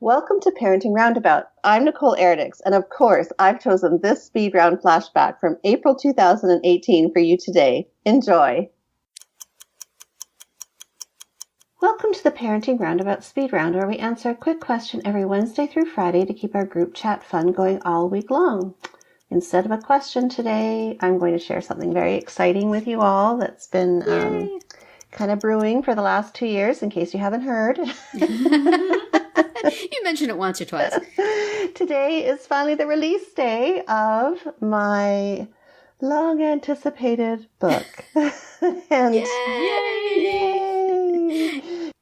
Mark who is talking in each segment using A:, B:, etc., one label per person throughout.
A: Welcome to Parenting Roundabout. I'm Nicole Erdix, and of course, I've chosen this speed round flashback from April 2018 for you today. Enjoy. Welcome to the Parenting Roundabout Speed Round, where we answer a quick question every Wednesday through Friday to keep our group chat fun going all week long. Instead of a question today, I'm going to share something very exciting with you all that's been kind of brewing for the last 2 years, in case you haven't heard.
B: You mentioned it once or twice.
A: Today is finally the release day of my long-anticipated book. And
B: Yay!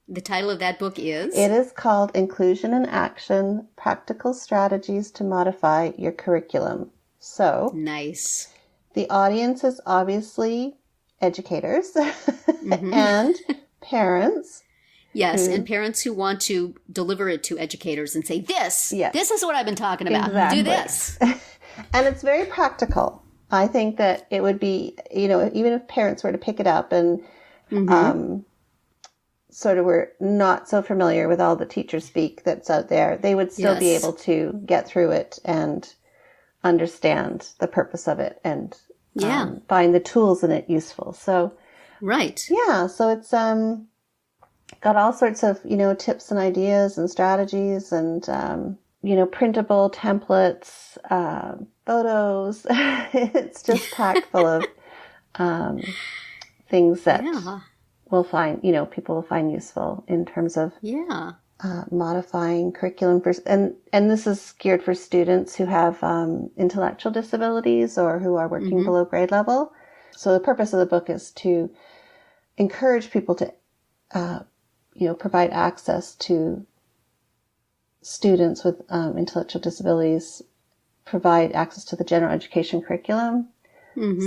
B: The title of that book is?
A: It is called Inclusion in Action, Practical Strategies to Modify Your Curriculum. So,
B: nice.
A: The audience is obviously educators and parents.
B: Yes, and parents who want to deliver it to educators and say, this is what I've been talking about.
A: Exactly.
B: Do this.
A: And it's very practical. I think that it would be, even if parents were to pick it up and sort of were not so familiar with all the teacher speak that's out there, they would still be able to get through it and understand the purpose of it and find the tools in it useful. So,
B: right.
A: Yeah, so it's got all sorts of, tips and ideas and strategies and, printable templates, photos. It's just packed full of things that we'll find, people will find useful in terms of modifying curriculum. And this is geared for students who have intellectual disabilities or who are working below grade level. So the purpose of the book is to encourage people to provide access to students with intellectual disabilities, provide access to the general education curriculum.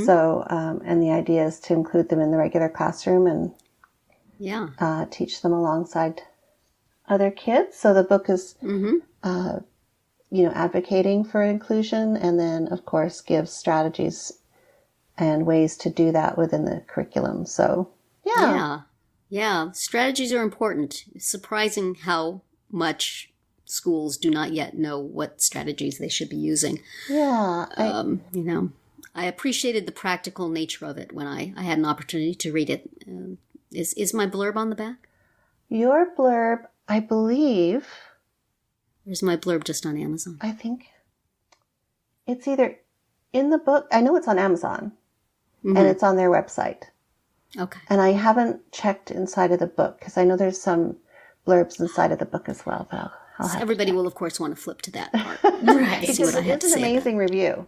A: So, and the idea is to include them in the regular classroom and teach them alongside other kids. So the book is, advocating for inclusion, and then, of course, gives strategies and ways to do that within the curriculum. So,
B: Yeah, strategies are important. It's surprising how much schools do not yet know what strategies they should be using.
A: Yeah.
B: I appreciated the practical nature of it when I had an opportunity to read it. Is my blurb on the back?
A: Your blurb, I believe...
B: Or is my blurb just on Amazon?
A: I think it's either in the book. I know it's on Amazon, and it's on their website.
B: Okay.
A: And I haven't checked inside of the book because I know there's some blurbs inside of the book as well. But
B: everybody will, of course, want to flip to that part.
A: Right. Because it's an amazing review.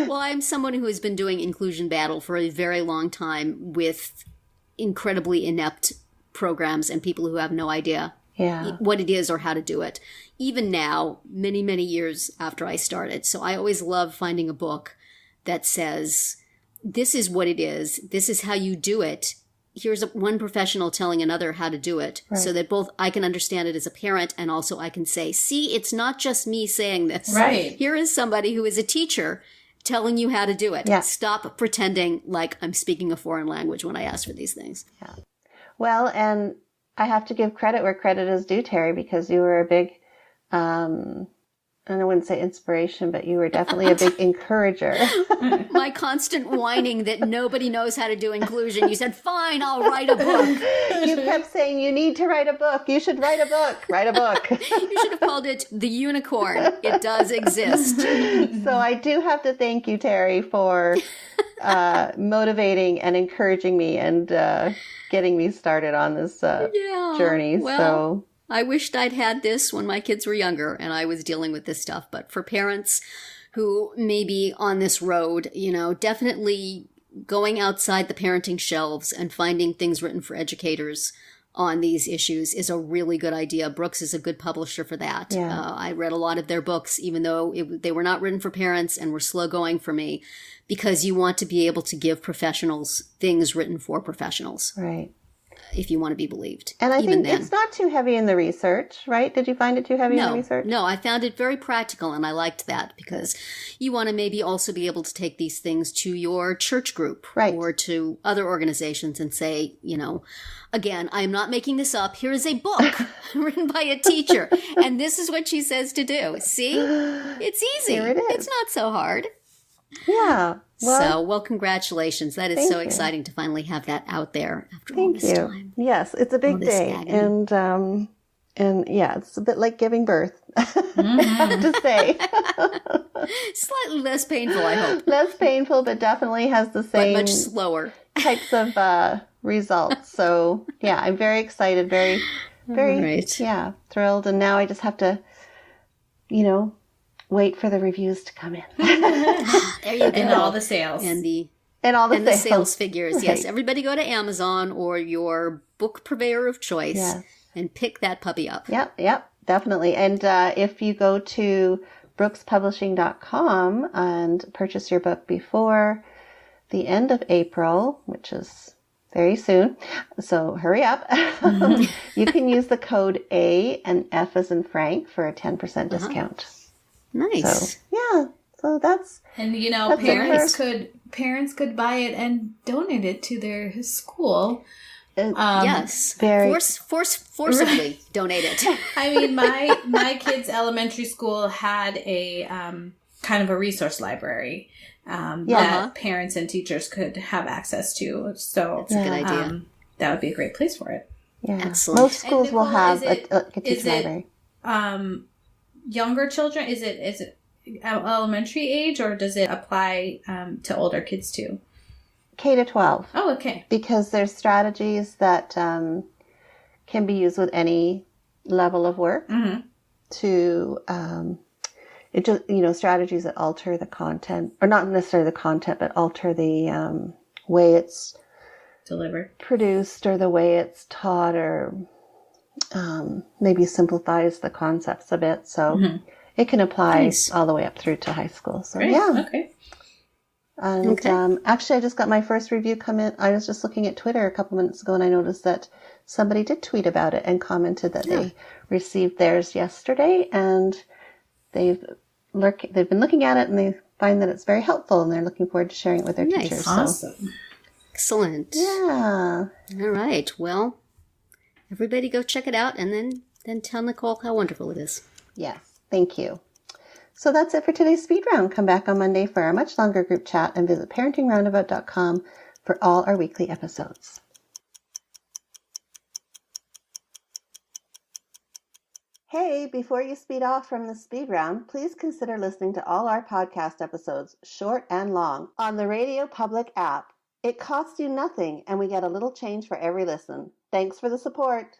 B: Well, I'm someone who has been doing Inclusion Battle for a very long time with incredibly inept programs and people who have no idea what it is or how to do it. Even now, many, many years after I started. So I always love finding a book that says, this is what it is. This is how you do it. Here's one professional telling another how to do it so that both I can understand it as a parent and also I can say, see, it's not just me saying this.
C: Right.
B: Here is somebody who is a teacher telling you how to do it.
A: Yeah.
B: Stop pretending like I'm speaking a foreign language when I ask for these things.
A: Yeah. Well, and I have to give credit where credit is due, Terry, because you were a big, and I wouldn't say inspiration, but you were definitely a big encourager.
B: My constant whining that nobody knows how to do inclusion. You said, fine, I'll write a book.
A: You kept saying, you need to write a book. You should write a book. Write a book.
B: You should have called it The Unicorn. It does exist.
A: So I do have to thank you, Terry, for motivating and encouraging me and getting me started on this journey.
B: Well, I wished I'd had this when my kids were younger and I was dealing with this stuff. But for parents who may be on this road, definitely going outside the parenting shelves and finding things written for educators on these issues is a really good idea. Brooks is a good publisher for that.
A: Yeah.
B: I read a lot of their books, even though they were not written for parents and were slow going for me, because you want to be able to give professionals things written for professionals.
A: Right.
B: if you want to be believed.
A: And I think it's not too heavy in the research, right? Did you find it too heavy in the research?
B: No, I found it very practical, and I liked that because you want to maybe also be able to take these things to your church group or to other organizations and say, again, I am not making this up. Here is a book written by a teacher, and this is what she says to do. See? It's easy.
A: Here it is.
B: It's not so hard.
A: Yeah.
B: Well, congratulations. That is so exciting to finally have that out there after all this time.
A: Yes, it's a big day. And yeah, it's a bit like giving birth, I have to say.
B: Slightly less painful, I hope.
A: Less painful, but definitely has the same...
B: But much slower.
A: ...types of results. So, yeah, I'm very excited, very, thrilled. And now I just have to, wait for the reviews to come in.
B: There you go.
C: And all the sales.
B: And the
A: sales
B: figures.
A: Right.
B: Yes. Everybody go to Amazon or your book purveyor of choice and pick that puppy up.
A: Yep, definitely. And if you go to brookspublishing.com and purchase your book before the end of April, which is very soon, so hurry up, you can use the code A and F as in Frank for a 10% discount.
B: Nice.
A: So that's...
C: And, parents could buy it and donate it to their school.
B: Yes. Forcibly donate it.
C: I mean, my kids' elementary school had a kind of a resource library that parents and teachers could have access to. So
B: that's a good idea.
C: That would be a great place for it.
A: Yeah.
B: Excellent.
A: Most schools Nicole, will have a teacher library.
C: Younger children, is it elementary age, or does it apply to older kids too?
A: K to 12.
C: Oh, okay.
A: Because there's strategies that can be used with any level of work to strategies that alter the content, or not necessarily the content, but alter the way it's
C: delivered,
A: produced, or the way it's taught, or maybe simplifies the concepts a bit. So it can apply all the way up through to high school. So
C: great.
A: Yeah.
C: Okay.
A: And actually, I just got my first review come in. I was just looking at Twitter a couple minutes ago, and I noticed that somebody did tweet about it and commented that they received theirs yesterday, and they've been looking at it, and they find that it's very helpful, and they're looking forward to sharing it with their teachers.
C: Awesome.
A: So.
B: Excellent.
A: Yeah.
B: All right. Well, everybody go check it out, and then tell Nicole how wonderful it is.
A: Yes. Thank you. So that's it for today's speed round. Come back on Monday for our much longer group chat, and visit parentingroundabout.com for all our weekly episodes. Hey, before you speed off from the speed round, please consider listening to all our podcast episodes, short and long, on the Radio Public app. It costs you nothing, and we get a little change for every listen. Thanks for the support.